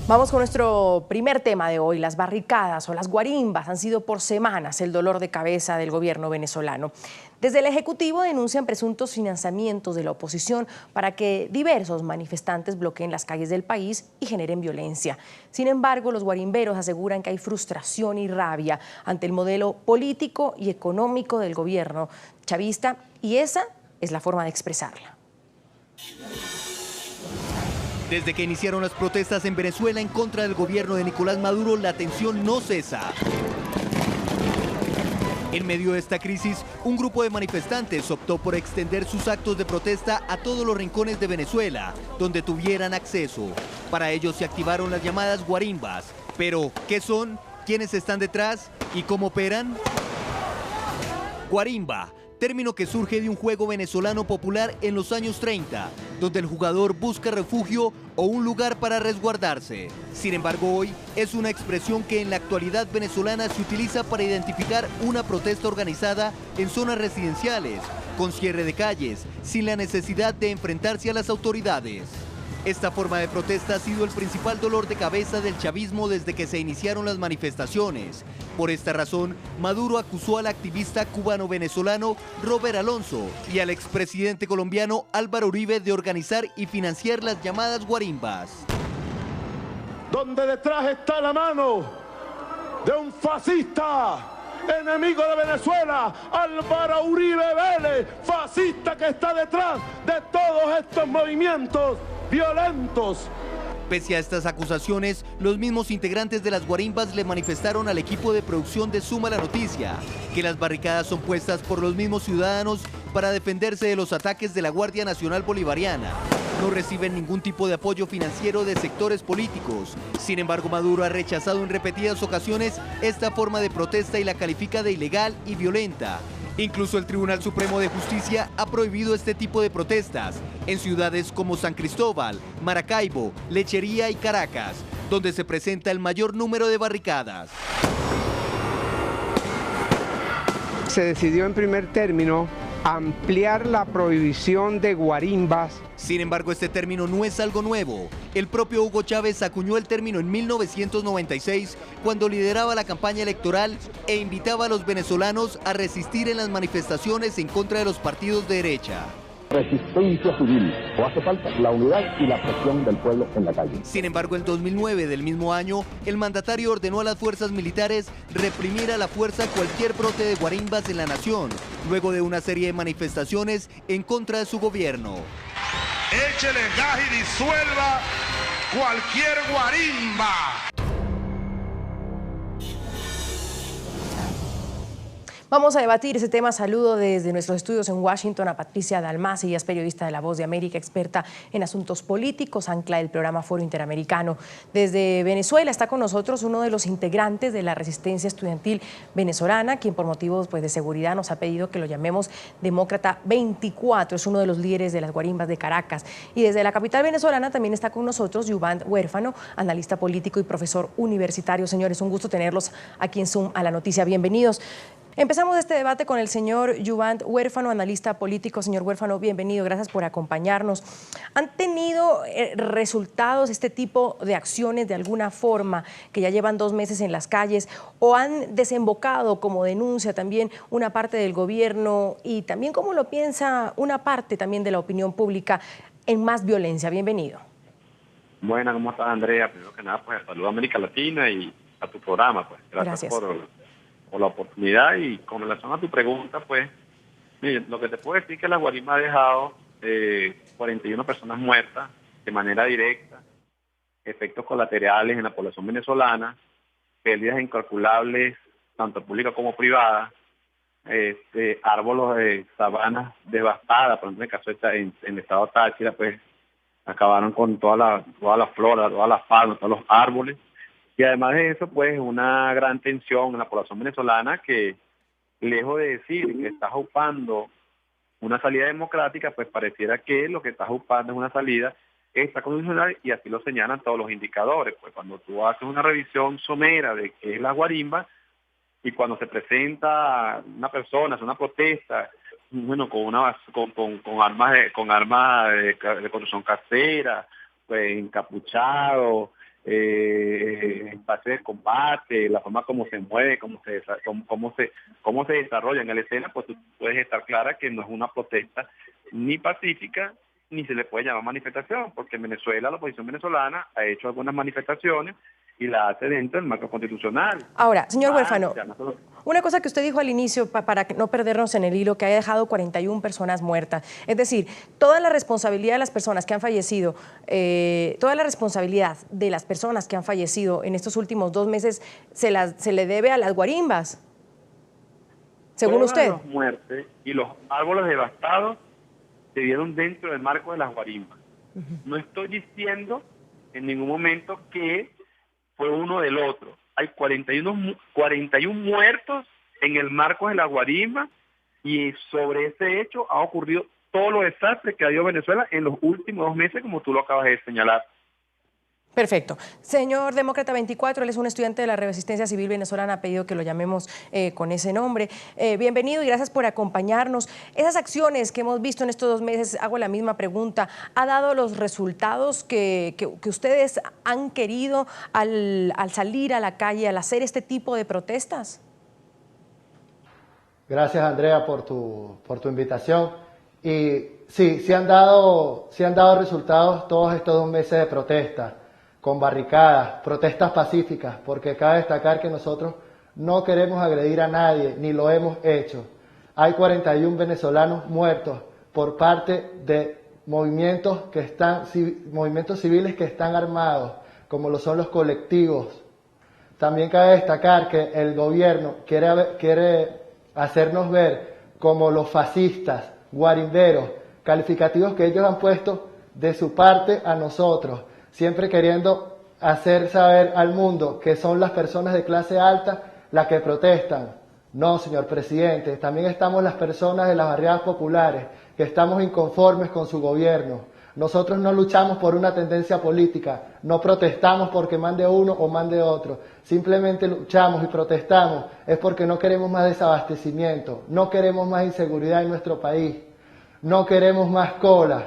Vamos con nuestro primer tema de hoy. Las barricadas o las guarimbas han sido por semanas el dolor de cabeza del gobierno venezolano. Desde el Ejecutivo denuncian presuntos financiamientos de la oposición para que diversos manifestantes bloqueen las calles del país y generen violencia. Sin embargo, los guarimberos aseguran que hay frustración y rabia ante el modelo político y económico del gobierno chavista, y esa es la forma de expresarla. Desde que iniciaron las protestas en Venezuela en contra del gobierno de Nicolás Maduro, la tensión no cesa. En medio de esta crisis, un grupo de manifestantes optó por extender sus actos de protesta a todos los rincones de Venezuela, donde tuvieran acceso. Para ello se activaron las llamadas guarimbas. Pero, ¿qué son? ¿Quiénes están detrás? ¿Y cómo operan? Guarimba, término que surge de un juego venezolano popular en los años 30, donde el jugador busca refugio o un lugar para resguardarse. Sin embargo, hoy es una expresión que en la actualidad venezolana se utiliza para identificar una protesta organizada en zonas residenciales, con cierre de calles, sin la necesidad de enfrentarse a las autoridades. Esta forma de protesta ha sido el principal dolor de cabeza del chavismo desde que se iniciaron las manifestaciones. Por esta razón, Maduro acusó al activista cubano-venezolano Robert Alonso y al expresidente colombiano Álvaro Uribe de organizar y financiar las llamadas guarimbas. Donde detrás está la mano de un fascista, enemigo de Venezuela, Álvaro Uribe Vélez, fascista que está detrás de todos estos movimientos violentos. Pese a estas acusaciones, los mismos integrantes de las guarimbas le manifestaron al equipo de producción de Suma la Noticia que las barricadas son puestas por los mismos ciudadanos para defenderse de los ataques de la Guardia Nacional Bolivariana. No reciben ningún tipo de apoyo financiero de sectores políticos. Sin embargo, Maduro ha rechazado en repetidas ocasiones esta forma de protesta y la califica de ilegal y violenta. Incluso el Tribunal Supremo de Justicia ha prohibido este tipo de protestas en ciudades como San Cristóbal, Maracaibo, Lechería y Caracas, donde se presenta el mayor número de barricadas. Se decidió en primer término ampliar la prohibición de guarimbas. Sin embargo, este término no es algo nuevo. El propio Hugo Chávez acuñó el término en 1996 cuando lideraba la campaña electoral e invitaba a los venezolanos a resistir en las manifestaciones en contra de los partidos de derecha. Resistencia civil, o hace falta la unidad y la presión del pueblo en la calle. Sin embargo, en 2009 del mismo año, el mandatario ordenó a las fuerzas militares reprimir a la fuerza cualquier brote de guarimbas en la nación, luego de una serie de manifestaciones en contra de su gobierno. Échele gas y disuelva cualquier guarimba. Vamos a debatir ese tema. Saludo desde nuestros estudios en Washington a Patricia Dalmasi, ella es periodista de La Voz de América, experta en asuntos políticos, ancla del programa Foro Interamericano. Desde Venezuela está con nosotros uno de los integrantes de la resistencia estudiantil venezolana, quien por motivos de seguridad nos ha pedido que lo llamemos Demócrata 24, es uno de los líderes de las guarimbas de Caracas. Y desde la capital venezolana también está con nosotros Yuvant Huérfano, analista político y profesor universitario. Señores, un gusto tenerlos aquí en Zoom a la Noticia. Bienvenidos. Empezamos este debate con el señor Yuvant Huérfano, analista político. Señor Huérfano, bienvenido, gracias por acompañarnos. ¿Han tenido resultados este tipo de acciones de alguna forma que ya llevan 2 meses en las calles o han desembocado como denuncia también una parte del gobierno y también cómo lo piensa una parte también de la opinión pública en más violencia? Bienvenido. Buenas, ¿cómo estás, Andrea? Primero que nada, pues saludo a América Latina y a tu programa, pues gracias. Por la oportunidad. Y con relación a tu pregunta, pues, mire, lo que te puedo decir es que la guarimba ha dejado 41 personas muertas de manera directa, efectos colaterales en la población venezolana, pérdidas incalculables, tanto públicas como privadas, árboles, sabanas devastadas, por ejemplo, en el caso en el estado de Táchira, pues, acabaron con toda la flora, todas las palmas, todos los árboles. Y además de eso, pues, una gran tensión en la población venezolana que, lejos de decir que está ocupando una salida democrática, pues pareciera que lo que está ocupando es una salida extraconstitucional, y así lo señalan todos los indicadores. Pues cuando tú haces una revisión somera de qué es la guarimba, y cuando se presenta una persona, hace una protesta, bueno, con armas de construcción casera, pues encapuchado, en fase de combate, la forma como se mueve, cómo se desarrolla en la escena, pues tú puedes estar clara que no es una protesta ni pacífica, ni se le puede llamar manifestación, porque en Venezuela, la oposición venezolana ha hecho algunas manifestaciones y la hace dentro del marco constitucional. Ahora, señor Huérfano, una cosa que usted dijo al inicio, para no perdernos en el hilo, que haya dejado 41 personas muertas. Es decir, toda la responsabilidad de las personas que han fallecido, toda la responsabilidad de las personas que han fallecido en estos últimos 2 meses se le debe a las guarimbas, según usted. Las muertes y los árboles devastados se dieron dentro del marco de las guarimbas. No estoy diciendo en ningún momento que fue uno del otro. Hay 41 muertos en el marco de la guarimba y sobre ese hecho ha ocurrido todos los desastres que ha habido Venezuela en los últimos 2 meses, como tú lo acabas de señalar. Perfecto. Señor Demócrata 24, él es un estudiante de la Resistencia Civil Venezolana, ha pedido que lo llamemos con ese nombre. Bienvenido y gracias por acompañarnos. Esas acciones que hemos visto en estos 2 meses, hago la misma pregunta, ¿ha dado los resultados que ustedes han querido al salir a la calle, al hacer este tipo de protestas? Gracias, Andrea, por tu invitación. Y sí, sí han dado resultados todos estos 2 meses de protesta, con barricadas, protestas pacíficas, porque cabe destacar que nosotros no queremos agredir a nadie, ni lo hemos hecho. Hay 41 venezolanos muertos por parte de movimientos civiles que están armados, como lo son los colectivos. También cabe destacar que el gobierno quiere hacernos ver como los fascistas, guarimberos, calificativos que ellos han puesto de su parte a nosotros, siempre queriendo hacer saber al mundo que son las personas de clase alta las que protestan. No, señor presidente, también estamos las personas de las barriadas populares, que estamos inconformes con su gobierno. Nosotros no luchamos por una tendencia política, no protestamos porque mande uno o mande otro, simplemente luchamos y protestamos es porque no queremos más desabastecimiento, no queremos más inseguridad en nuestro país, no queremos más colas.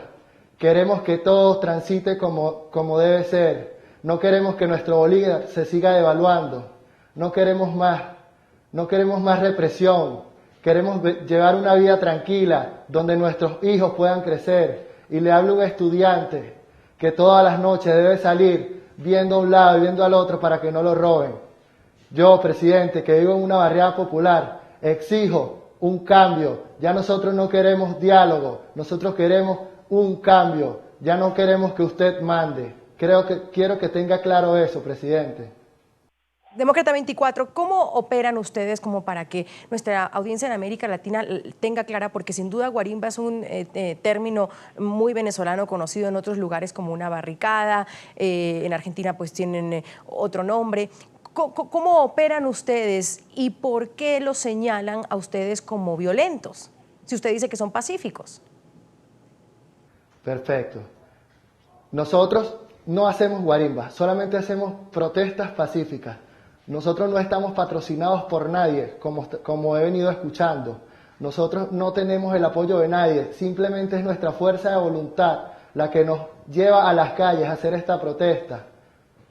Queremos que todo transite como debe ser. No queremos que nuestro Bolívar se siga devaluando. No queremos más represión. Queremos llevar una vida tranquila donde nuestros hijos puedan crecer. Y le hablo a un estudiante que todas las noches debe salir viendo a un lado y viendo al otro para que no lo roben. Yo, presidente, que vivo en una barriada popular, exijo un cambio. Ya nosotros no queremos diálogo, nosotros queremos un cambio, ya no queremos que usted mande. Quiero que tenga claro eso, presidente. Demócrata 24, ¿cómo operan ustedes como para que nuestra audiencia en América Latina tenga clara? Porque sin duda guarimba es un término muy venezolano, conocido en otros lugares como una barricada, en Argentina pues tienen otro nombre. ¿Cómo operan ustedes y por qué los señalan a ustedes como violentos, si usted dice que son pacíficos? Perfecto. Nosotros no hacemos guarimbas, solamente hacemos protestas pacíficas. Nosotros no estamos patrocinados por nadie, como he venido escuchando. Nosotros no tenemos el apoyo de nadie, simplemente es nuestra fuerza de voluntad la que nos lleva a las calles a hacer esta protesta.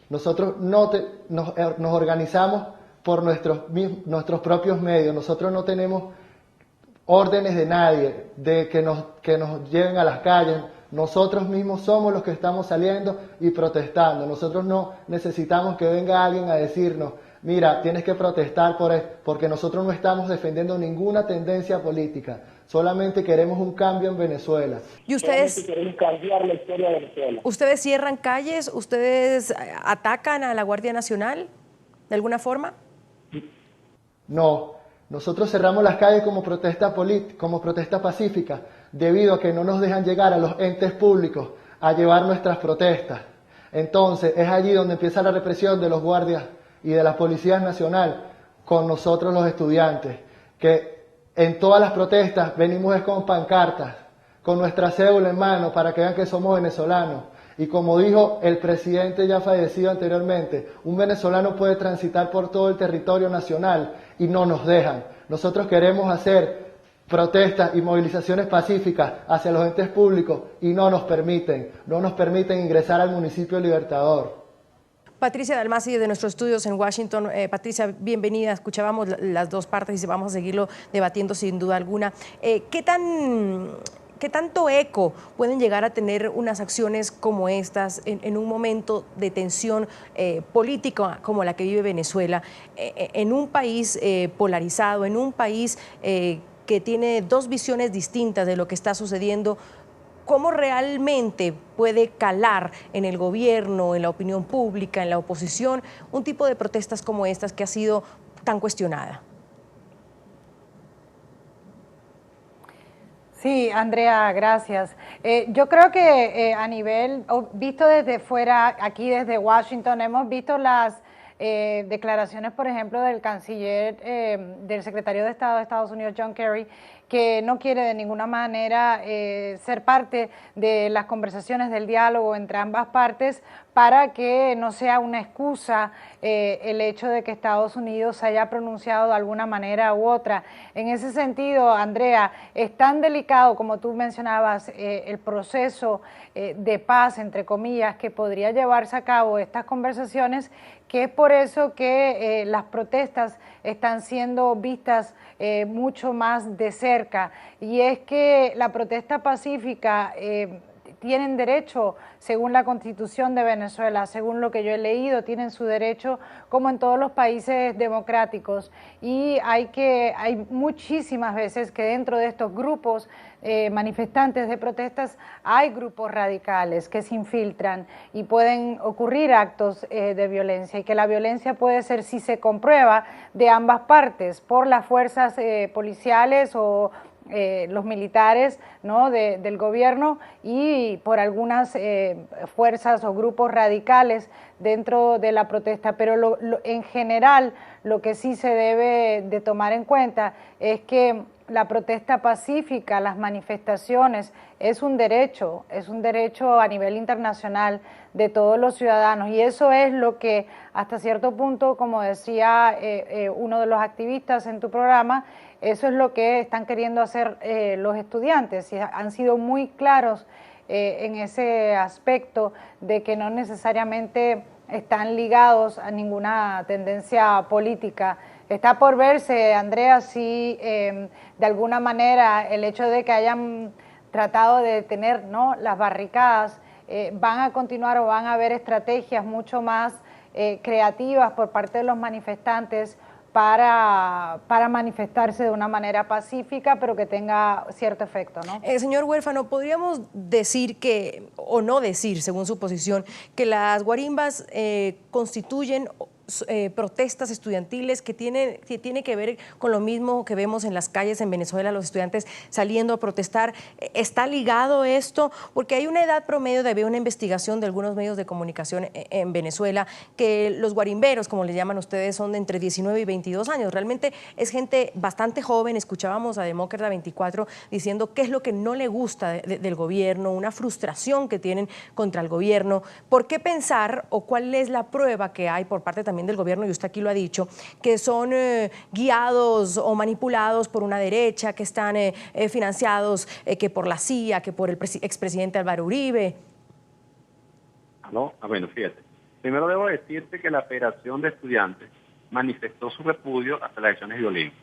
Nosotros nos organizamos por nuestros propios medios, nosotros no tenemos órdenes de nadie de que nos lleven a las calles. Nosotros mismos somos los que estamos saliendo y protestando. Nosotros no necesitamos que venga alguien a decirnos, mira, tienes que protestar porque nosotros no estamos defendiendo ninguna tendencia política. Solamente queremos un cambio en Venezuela. ¿Y ustedes queremos cambiar la historia de Venezuela? ¿Ustedes cierran calles? ¿Ustedes atacan a la Guardia Nacional de alguna forma? No, nosotros cerramos las calles como protesta pacífica, debido a que no nos dejan llegar a los entes públicos a llevar nuestras protestas. Entonces es allí donde empieza la represión de los guardias y de la Policía Nacional con nosotros los estudiantes, que en todas las protestas venimos con pancartas, con nuestra cédula en mano para que vean que somos venezolanos. Y como dijo el presidente ya fallecido anteriormente, un venezolano puede transitar por todo el territorio nacional y no nos dejan. Nosotros queremos hacer protestas y movilizaciones pacíficas hacia los entes públicos y no nos permiten ingresar al municipio Libertador. Patricia Dalmasi, de nuestros estudios en Washington. Patricia, bienvenida. Escuchábamos las dos partes y vamos a seguirlo debatiendo sin duda alguna. ¿Qué tanto eco pueden llegar a tener unas acciones como estas en un momento de tensión política como la que vive Venezuela, en un país polarizado, en un país que tiene dos visiones distintas de lo que está sucediendo? ¿Cómo realmente puede calar en el gobierno, en la opinión pública, en la oposición, un tipo de protestas como estas que ha sido tan cuestionada? Sí, Andrea, gracias. Yo creo que a nivel, visto desde fuera, aquí desde Washington, hemos visto las declaraciones, por ejemplo, del canciller, del secretario de Estado de Estados Unidos, John Kerry, que no quiere de ninguna manera ser parte de las conversaciones del diálogo entre ambas partes, para que no sea una excusa el hecho de que Estados Unidos se haya pronunciado de alguna manera u otra. En ese sentido, Andrea, es tan delicado, como tú mencionabas, el proceso de paz, entre comillas, que podría llevarse a cabo estas conversaciones, que es por eso que las protestas están siendo vistas mucho más de cerca. Y es que la protesta pacífica tienen derecho, según la Constitución de Venezuela, según lo que yo he leído, tienen su derecho como en todos los países democráticos. Y hay muchísimas veces que dentro de estos grupos manifestantes de protestas hay grupos radicales que se infiltran y pueden ocurrir actos de violencia, y que la violencia puede ser, si se comprueba, de ambas partes, por las fuerzas policiales o los militares, ¿no?, del gobierno, y por algunas fuerzas o grupos radicales dentro de la protesta. Pero en general, lo que sí se debe de tomar en cuenta es que la protesta pacífica, las manifestaciones, es un derecho a nivel internacional de todos los ciudadanos, y eso es lo que hasta cierto punto, como decía uno de los activistas en tu programa, eso es lo que están queriendo hacer los estudiantes, y han sido muy claros en ese aspecto de que no necesariamente están ligados a ninguna tendencia política. Está por verse, Andrea, si de alguna manera el hecho de que hayan tratado de detener, ¿no?, las barricadas, van a continuar, o van a haber estrategias mucho más creativas por parte de los manifestantes para manifestarse de una manera pacífica, pero que tenga cierto efecto, ¿no? Señor Huérfano, ¿podríamos decir que, o no decir, según su posición, que las guarimbas constituyen protestas estudiantiles que tiene que ver con lo mismo que vemos en las calles en Venezuela, los estudiantes saliendo a protestar? ¿Está ligado esto? Porque hay una edad promedio, había una investigación de algunos medios de comunicación en Venezuela, que los guarimberos, como les llaman ustedes, son de entre 19 y 22 años. Realmente es gente bastante joven. Escuchábamos a Demócrata 24 diciendo qué es lo que no le gusta del gobierno, una frustración que tienen contra el gobierno. ¿Por qué pensar, o cuál es la prueba que hay por parte también del gobierno, y usted aquí lo ha dicho, que son guiados o manipulados por una derecha, que están financiados que por la CIA, que por el expresidente Álvaro Uribe? No, bueno, fíjate. Primero debo decirte que la Federación de Estudiantes manifestó su repudio hacia las acciones violentas.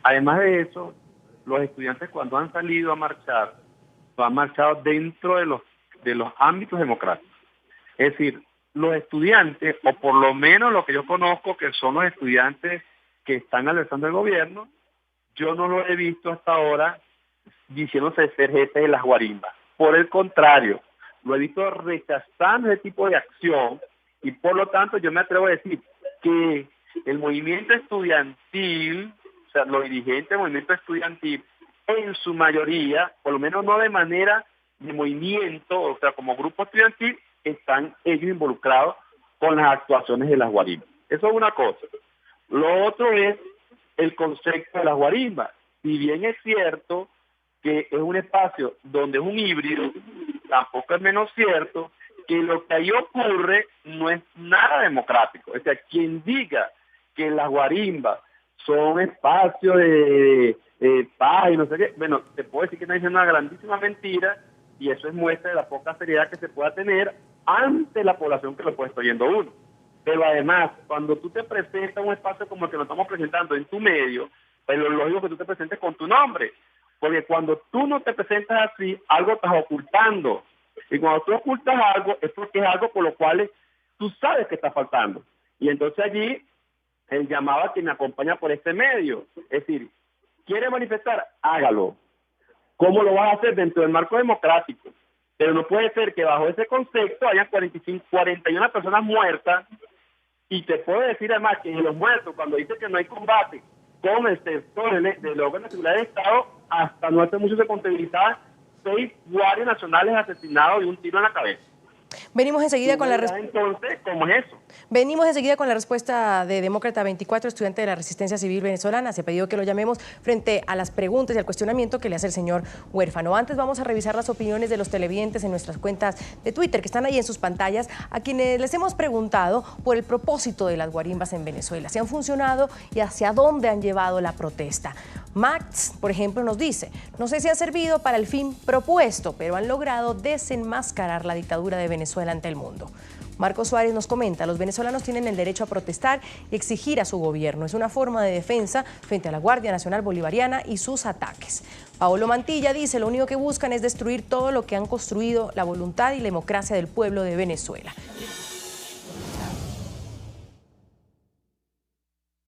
Además de eso, los estudiantes, cuando han salido a marchar, han marchado dentro de los ámbitos democráticos. Es decir, los estudiantes, o por lo menos lo que yo conozco, que son los estudiantes que están alentando el gobierno, yo no lo he visto hasta ahora diciéndose ser jefe de las guarimbas. Por el contrario, lo he visto rechazando ese tipo de acción, y por lo tanto yo me atrevo a decir que el movimiento estudiantil, o sea, los dirigentes del movimiento estudiantil, en su mayoría, por lo menos no de manera de movimiento, o sea, como grupo estudiantil, están ellos involucrados con las actuaciones de las guarimbas. Eso es una cosa. Lo otro es el concepto de las guarimbas. Si bien es cierto que es un espacio donde es un híbrido, tampoco es menos cierto que lo que ahí ocurre no es nada democrático. O sea, quien diga que las guarimbas son espacios de paz y no sé qué, bueno, te puedo decir que está diciendo una grandísima mentira, y eso es muestra de la poca seriedad que se pueda tener ante la población que lo puede estar oyendo uno. Pero además, cuando tú te presentas a un espacio como el que nos estamos presentando en tu medio, pues lo lógico es que tú te presentes con tu nombre. Porque cuando tú no te presentas así, algo estás ocultando. Y cuando tú ocultas algo, es porque es algo por lo cual tú sabes que está faltando. Y entonces allí, el llamado a quien me acompaña por este medio. Es decir, ¿quiere manifestar? Hágalo. ¿Cómo lo vas a hacer? Dentro del marco democrático. Pero no puede ser que bajo ese concepto haya 41 personas muertas. Y te puedo decir además que en los muertos, cuando dice que no hay combate con el sector del órgano de seguridad del Estado, hasta no hace mucho se contabilizaban 6 guardias nacionales asesinados de un tiro en la cabeza. Venimos enseguida con la entonces, ¿cómo es eso? Venimos enseguida con la respuesta de Demócrata 24, estudiante de la Resistencia Civil Venezolana. Se ha pedido que lo llamemos frente a las preguntas y al cuestionamiento que le hace el señor Huérfano. Antes vamos a revisar las opiniones de los televidentes en nuestras cuentas de Twitter, que están ahí en sus pantallas, a quienes les hemos preguntado por el propósito de las guarimbas en Venezuela, si han funcionado y hacia dónde han llevado la protesta. Max, por ejemplo, nos dice, no sé si han servido para el fin propuesto, pero han logrado desenmascarar la dictadura de Venezuela ante el mundo. Marco Suárez nos comenta, los venezolanos tienen el derecho a protestar y exigir a su gobierno. Es una forma de defensa frente a la Guardia Nacional Bolivariana y sus ataques. Paolo Mantilla dice, lo único que buscan es destruir todo lo que han construido la voluntad y la democracia del pueblo de Venezuela.